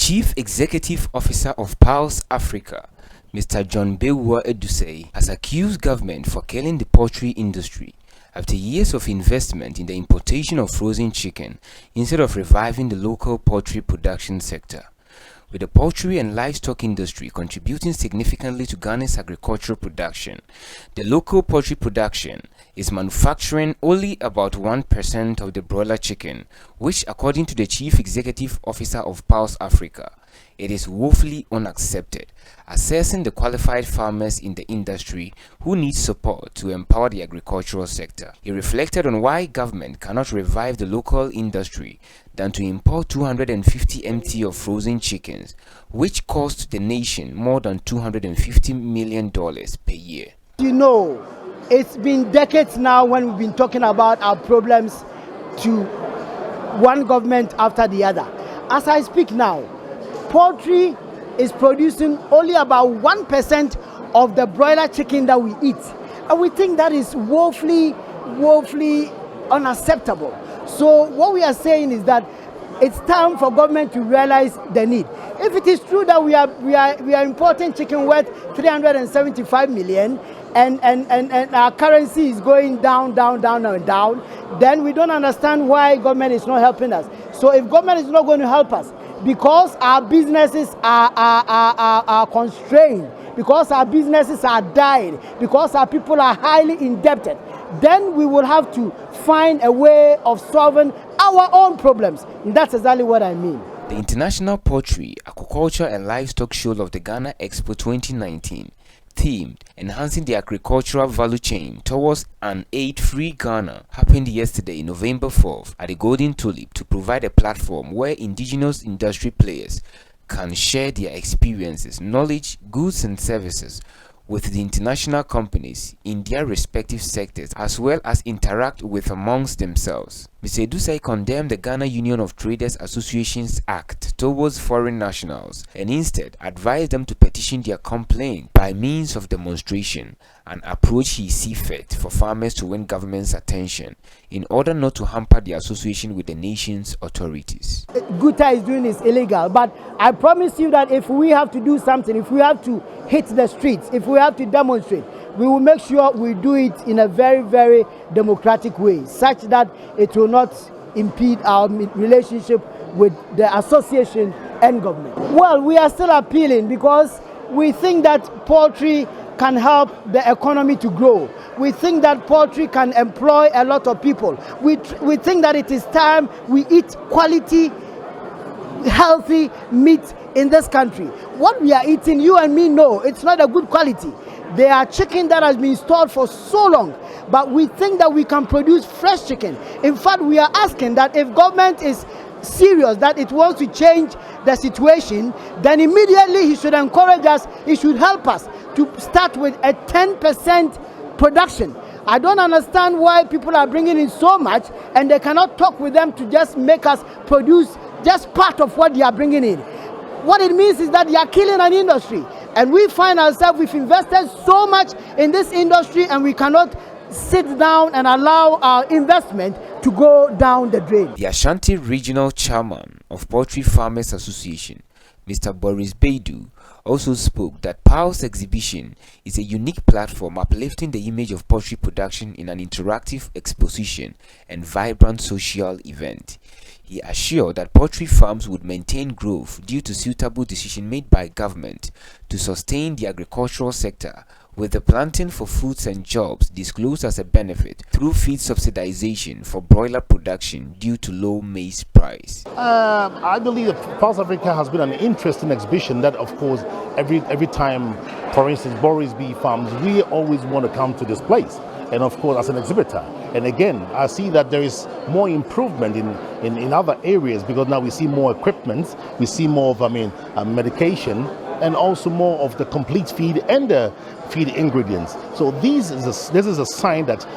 Chief Executive Officer of PALS Africa, Mr. John Bewa Edusei, has accused government for killing the poultry industry after years of investment in the importation of frozen chicken instead of reviving the local poultry production sector. With the poultry and livestock industry contributing significantly to Ghana's agricultural production, the local poultry production is manufacturing only about 1% of the broiler chicken, which, according to the Chief Executive Officer of PALS Africa, it is woefully unaccepted, assessing the qualified farmers in the industry who need support to empower the agricultural sector. He reflected on why government cannot revive the local industry than to import 250 MT of frozen chickens, which cost the nation more than $250 million per year. You know, it's been decades now when we've been talking about our problems to one government after the other. As I speak now, poultry is producing only about 1% of the broiler chicken that we eat. And we think that is woefully unacceptable. So what we are saying is that it's time for government to realize the need. If it is true that we are importing chicken worth 375 million and our currency is going down, then we don't understand why government is not helping us. So if government is not going to help us, because our businesses are constrained, because our businesses are dying, because our people are highly indebted, then we will have to find a way of solving our own problems. And that's exactly what I mean. The International Poultry, Aquaculture and Livestock Show of the Ghana Expo 2019, themed Enhancing the Agricultural Value Chain Towards an Aid-Free Ghana, happened yesterday, November 4th, at the Golden Tulip to provide a platform where indigenous industry players can share their experiences, knowledge, goods and services with the international companies in their respective sectors, as well as interact with amongst themselves. Mr. Edusei condemned the Ghana Union of Traders Associations Act towards foreign nationals and instead advised them to petition their complaint by means of demonstration, an approach he sees fit for farmers to win government's attention in order not to hamper the association with the nation's authorities. Guta is doing is illegal, but I promise you that if we have to do something, if we have to hit the streets, if we have to demonstrate, we will make sure we do it in a very democratic way, such that it will not impede our relationship with the association and government. Well, we are still appealing because we think that poultry can help the economy to grow. We think that poultry can employ a lot of people. We think that it is time we eat quality, healthy meat in this country. What we are eating, you and me know, it's not a good quality. They are chicken that has been stored for so long, but we think that we can produce fresh chicken. In fact, we are asking that if government is serious, that it wants to change the situation, then immediately he should encourage us, he should help us to start with a 10% production. I don't understand why people are bringing in so much and they cannot talk with them to just make us produce just part of what they are bringing in. What it means is that they are killing an industry. And we find ourselves, we've invested so much in this industry and we cannot sit down and allow our investment to go down the drain. The Ashanti Regional Chairman of Poultry Farmers Association, Mr. Boris Baidu, also spoke that PALS exhibition is a unique platform uplifting the image of poultry production in an interactive exposition and vibrant social event. He assured that poultry farms would maintain growth due to suitable decision made by government to sustain the agricultural sector, with the planting for foods and jobs disclosed as a benefit through feed subsidization for broiler production due to low maize price. I believe that PALS Africa has been an interesting exhibition that, of course, every time, for instance, Boris B Farms, we always want to come to this place. And of course, as an exhibitor. And again, I see that there is more improvement in other areas because now we see more equipment, we see more of, medication, and also more of the complete feed and the feed ingredients. So this is a sign that,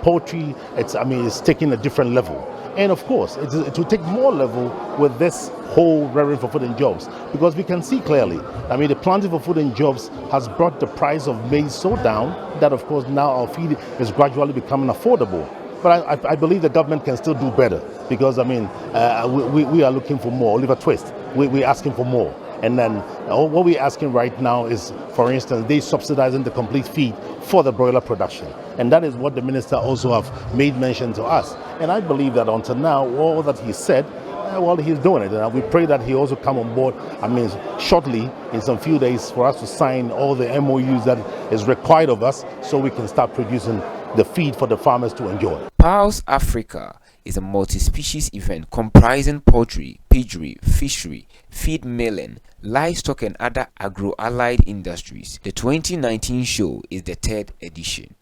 poultry, is taking a different level. And of course, it will take more level with this whole revenue for food and jobs, because we can see clearly, the planting for food and jobs has brought the price of maize so down that, of course, now our feed is gradually becoming affordable. But I believe the government can still do better because, we are looking for more. Oliver Twist. we're asking for more. And then what we're asking right now is, for instance, they subsidizing the complete feed for the broiler production. And that is what the minister also have made mention to us. And I believe that until now, all that he said, well, he's doing it. And we pray that he also come on board, shortly, in some few days, for us to sign all the MOUs that is required of us so we can start producing the feed for the farmers to enjoy. PALS Africa is a multi-species event comprising poultry, piggery, fishery, feed milling, livestock and other agro-allied industries. The 2019 show is the 3rd edition.